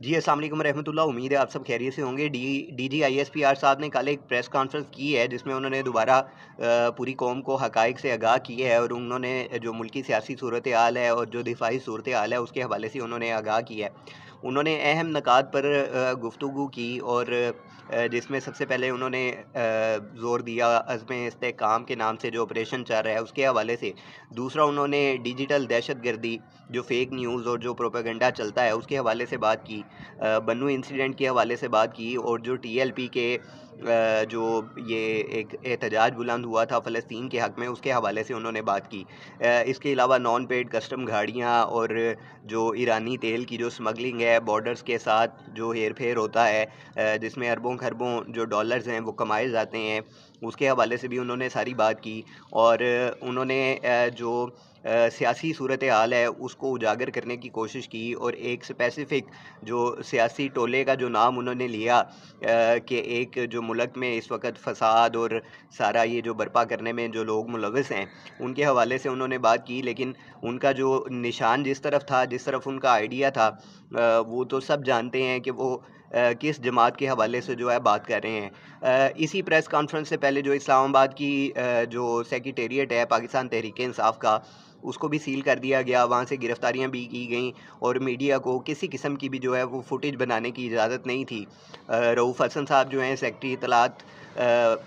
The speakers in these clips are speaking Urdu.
جی السلام علیکم رحمۃ اللہ، امید ہے آپ سب خیریت سے ہوں گے۔ D G I S P R صاحب نے کل ایک پریس کانفرنس کی ہے جس میں انہوں نے دوبارہ پوری قوم کو حقائق سے آگاہ کیا ہے، اور انہوں نے جو ملکی سیاسی صورتحال ہے اور جو دفاعی صورتحال ہے اس کے حوالے سے انہوں نے آگاہ کیا ہے۔ انہوں نے اہم نکات پر گفتگو کی، اور جس میں سب سے پہلے انہوں نے زور دیا عزم استحکام کے نام سے جو آپریشن چل رہا ہے اس کے حوالے سے۔ دوسرا انہوں نے ڈیجیٹل دہشت گردی، جو فیک نیوز اور جو پروپیگنڈا چلتا ہے اس کے حوالے سے بات کی، بنو انسیڈنٹ کے حوالے سے بات کی، اور جو ٹی ایل پی کے جو یہ ایک احتجاج بلند ہوا تھا فلسطین کے حق میں اس کے حوالے سے انہوں نے بات کی۔ اس کے علاوہ نان پیڈ کسٹم گاڑیاں اور جو ایرانی تیل کی جو سمگلنگ ہے بارڈرز کے ساتھ جو ہیر پھیر ہوتا ہے، جس میں اربوں خربوں جو ڈالرز ہیں وہ کمائے جاتے ہیں، اس کے حوالے سے بھی انہوں نے ساری بات کی۔ اور انہوں نے جو سیاسی صورتحال ہے اس کو اجاگر کرنے کی کوشش کی، اور ایک اسپیسیفک جو سیاسی ٹولے کا جو نام انہوں نے لیا کہ ایک جو ملک میں اس وقت فساد اور سارا یہ جو برپا کرنے میں جو لوگ ملوث ہیں ان کے حوالے سے انہوں نے بات کی، لیکن ان کا جو نشان جس طرف تھا، جس طرف ان کا آئیڈیا تھا، وہ تو سب جانتے ہیں کہ وہ کس جماعت کے حوالے سے جو ہے بات کر رہے ہیں۔ اسی پریس کانفرنس سے پہلے جو اسلام آباد کی جو سیکریٹریٹ ہے پاکستان تحریک انصاف کا، اس کو بھی سیل کر دیا گیا، وہاں سے گرفتاریاں بھی کی گئیں، اور میڈیا کو کسی قسم کی بھی جو ہے وہ فوٹیج بنانے کی اجازت نہیں تھی۔ رؤوف حسن صاحب جو ہیں سیکرٹری اطلاعات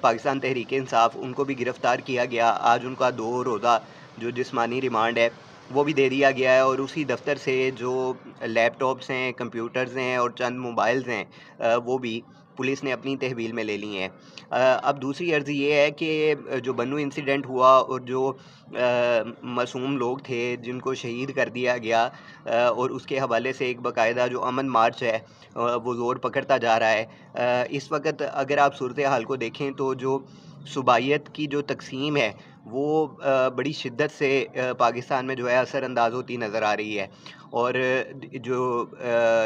پاکستان تحریک انصاف، ان کو بھی گرفتار کیا گیا۔ آج ان کا 2 روزہ جو جسمانی ریمانڈ ہے وہ بھی دے دیا گیا ہے، اور اسی دفتر سے جو لیپ ٹاپس ہیں، کمپیوٹرز ہیں اور چند موبائلز ہیں وہ بھی پولیس نے اپنی تحویل میں لے لی ہیں۔ اب دوسری عرض یہ ہے کہ جو بنو انسیڈنٹ ہوا اور جو معصوم لوگ تھے جن کو شہید کر دیا گیا، اور اس کے حوالے سے ایک باقاعدہ جو امن مارچ ہے وہ زور پکڑتا جا رہا ہے۔ اس وقت اگر آپ صورتحال کو دیکھیں تو جو صوبائیت کی جو تقسیم ہے وہ بڑی شدت سے پاکستان میں جو ہے اثر انداز ہوتی نظر آ رہی ہے، اور جو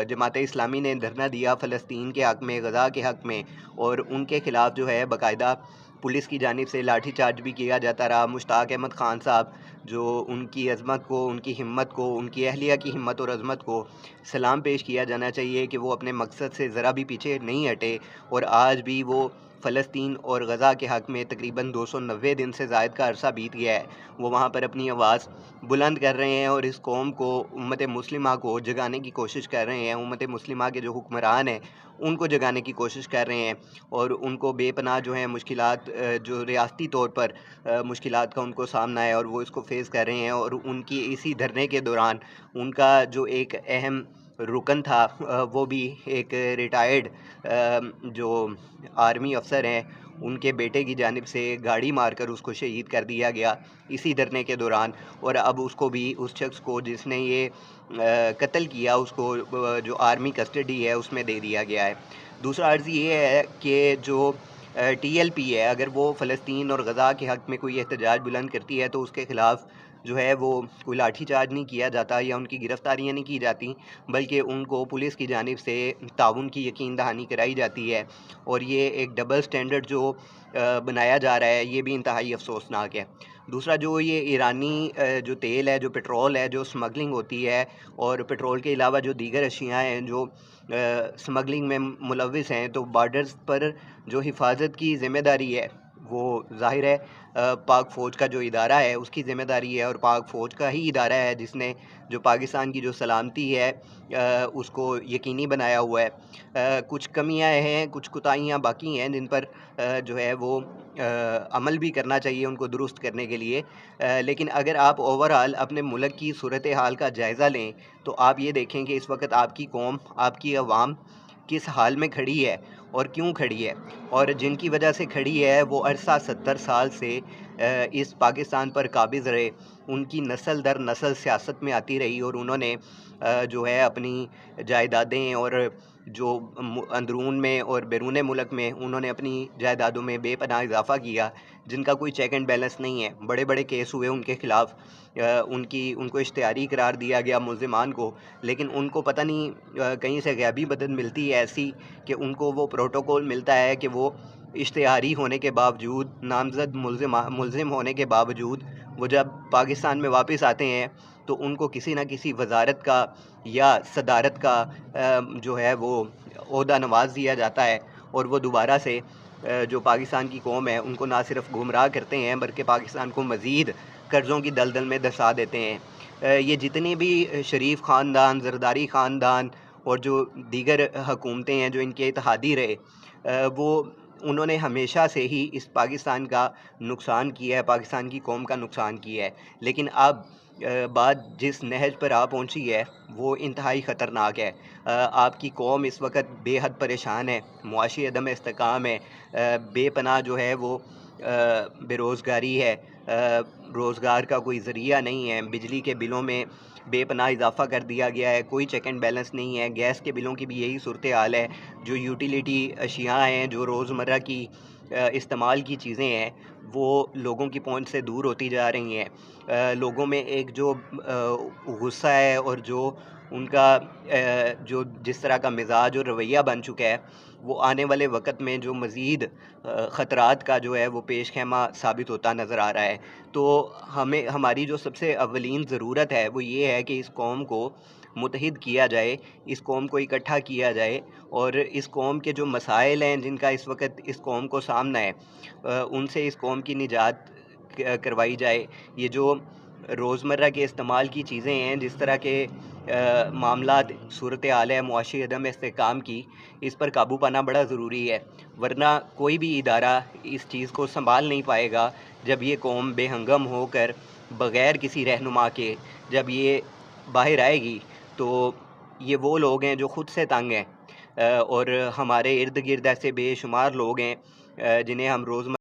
جماعت اسلامی نے دھرنا دیا فلسطین کے حق میں، غزہ کے حق میں، اور ان کے خلاف جو ہے باقاعدہ پولیس کی جانب سے لاٹھی چارج بھی کیا جاتا رہا۔ مشتاق احمد خان صاحب جو ان کی عظمت کو، ان کی ہمت کو، ان کی اہلیہ کی ہمت اور عظمت کو سلام پیش کیا جانا چاہیے کہ وہ اپنے مقصد سے ذرا بھی پیچھے نہیں ہٹے، اور آج بھی وہ فلسطین اور غزہ کے حق میں تقریباً 290 دن سے زائد کا عرصہ بیت گیا ہے، وہ وہاں پر اپنی آواز بلند کر رہے ہیں، اور اس قوم کو، امت مسلمہ کو جگانے کی کوشش کر رہے ہیں۔ امت مسلمہ کے جو حکمران ہیں ان کو جگانے کی کوشش کر رہے ہیں، اور ان کو بے پناہ جو ہیں مشکلات، جو ریاستی طور پر مشکلات کا ان کو سامنا ہے، اور وہ اس کو فیس کر رہے ہیں۔ اور ان کی اسی دھرنے کے دوران ان کا جو ایک اہم رکن تھا وہ بھی ایک ریٹائرڈ جو آرمی افسر ہیں ان کے بیٹے کی جانب سے گاڑی مار کر اس کو شہید کر دیا گیا اسی دھرنے کے دوران، اور اب اس کو بھی، اس شخص کو جس نے یہ قتل کیا، اس کو جو آرمی کسٹڈی ہے اس میں دے دیا گیا ہے۔ دوسرا عرض یہ ہے کہ جو ٹی ایل پی ہے، اگر وہ فلسطین اور غزہ کے حق میں کوئی احتجاج بلند کرتی ہے تو اس کے خلاف جو ہے وہ کوئی لاٹھی چارج نہیں کیا جاتا یا ان کی گرفتاریاں نہیں کی جاتی، بلکہ ان کو پولیس کی جانب سے تعاون کی یقین دہانی کرائی جاتی ہے، اور یہ ایک ڈبل سٹینڈرڈ جو بنایا جا رہا ہے یہ بھی انتہائی افسوسناک ہے۔ دوسرا جو یہ ایرانی جو تیل ہے، جو پٹرول ہے، جو سمگلنگ ہوتی ہے، اور پٹرول کے علاوہ جو دیگر اشیاء ہیں جو سمگلنگ میں ملوث ہیں، تو بارڈرز پر جو حفاظت کی ذمہ داری ہے وہ ظاہر ہے پاک فوج کا جو ادارہ ہے اس کی ذمہ داری ہے، اور پاک فوج کا ہی ادارہ ہے جس نے جو پاکستان کی جو سلامتی ہے اس کو یقینی بنایا ہوا ہے۔ کچھ کمیاں ہیں، کچھ کوتاہیاں باقی ہیں جن پر جو ہے وہ عمل بھی کرنا چاہیے ان کو درست کرنے کے لیے، لیکن اگر آپ اوورآل اپنے ملک کی صورتحال کا جائزہ لیں تو آپ یہ دیکھیں کہ اس وقت آپ کی قوم، آپ کی عوام کس حال میں کھڑی ہے اور کیوں کھڑی ہے، اور جن کی وجہ سے کھڑی ہے وہ عرصہ 70 سال سے اس پاکستان پر قابض رہے، ان کی نسل در نسل سیاست میں آتی رہی، اور انہوں نے جو ہے اپنی جائیدادیں اور جو اندرون میں اور بیرون ملک میں انہوں نے اپنی جائیدادوں میں بے پناہ اضافہ کیا، جن کا کوئی چیک اینڈ بیلنس نہیں ہے۔ بڑے بڑے کیس ہوئے ان کے خلاف، ان کو اشتہاری قرار دیا گیا ملزمان کو، لیکن ان کو پتہ نہیں کہیں سے غیبی مدد ملتی ہے ایسی کہ ان کو وہ پروٹوکول ملتا ہے کہ وہ اشتہاری ہونے کے باوجود، نامزد ملزم ہونے کے باوجود وہ جب پاکستان میں واپس آتے ہیں تو ان کو کسی نہ کسی وزارت کا یا صدارت کا جو ہے وہ عہدہ نواز دیا جاتا ہے، اور وہ دوبارہ سے جو پاکستان کی قوم ہے ان کو نہ صرف گمراہ کرتے ہیں بلکہ پاکستان کو مزید قرضوں کی دلدل میں دھسا دیتے ہیں۔ یہ جتنے بھی شریف خاندان، زرداری خاندان اور جو دیگر حکومتیں ہیں جو ان کے اتحادی رہے، وہ انہوں نے ہمیشہ سے ہی اس پاکستان کا نقصان کیا ہے، پاکستان کی قوم کا نقصان کیا ہے۔ لیکن اب بات جس نہج پر پہنچی ہے وہ انتہائی خطرناک ہے۔ آپ کی قوم اس وقت بے حد پریشان ہے، معاشی عدم استحکام ہے، بے پناہ جو ہے وہ بے روزگاری ہے، روزگار کا کوئی ذریعہ نہیں ہے، بجلی کے بلوں میں بے پناہ اضافہ کر دیا گیا ہے، کوئی چیک اینڈ بیلنس نہیں ہے، گیس کے بلوں کی بھی یہی صورتحال ہے، جو یوٹیلیٹی اشیاء ہیں، جو روزمرہ کی استعمال کی چیزیں ہیں وہ لوگوں کی پہنچ سے دور ہوتی جا رہی ہیں۔ لوگوں میں ایک جو غصہ ہے اور جو ان کا جو جس طرح کا مزاج اور رویہ بن چکا ہے، وہ آنے والے وقت میں جو مزید خطرات کا جو ہے وہ پیش خیمہ ثابت ہوتا نظر آ رہا ہے۔ تو ہماری جو سب سے اولین ضرورت ہے وہ یہ ہے کہ اس قوم کو متحد کیا جائے، اس قوم کو اکٹھا کیا جائے، اور اس قوم کے جو مسائل ہیں جن کا اس وقت اس قوم کو سامنا ہے ان سے اس قوم کی نجات کروائی جائے۔ یہ جو روزمرہ کے استعمال کی چیزیں ہیں، جس طرح کے معاملات صورتحال ہے معاشی عدم استحکام کی، اس پر قابو پانا بڑا ضروری ہے، ورنہ کوئی بھی ادارہ اس چیز کو سنبھال نہیں پائے گا جب یہ قوم بے ہنگم ہو کر بغیر کسی رہنما کے جب یہ باہر آئے گی۔ تو یہ وہ لوگ ہیں جو خود سے تنگ ہیں، اور ہمارے ارد گرد ایسے بے شمار لوگ ہیں جنہیں ہم روزمرہ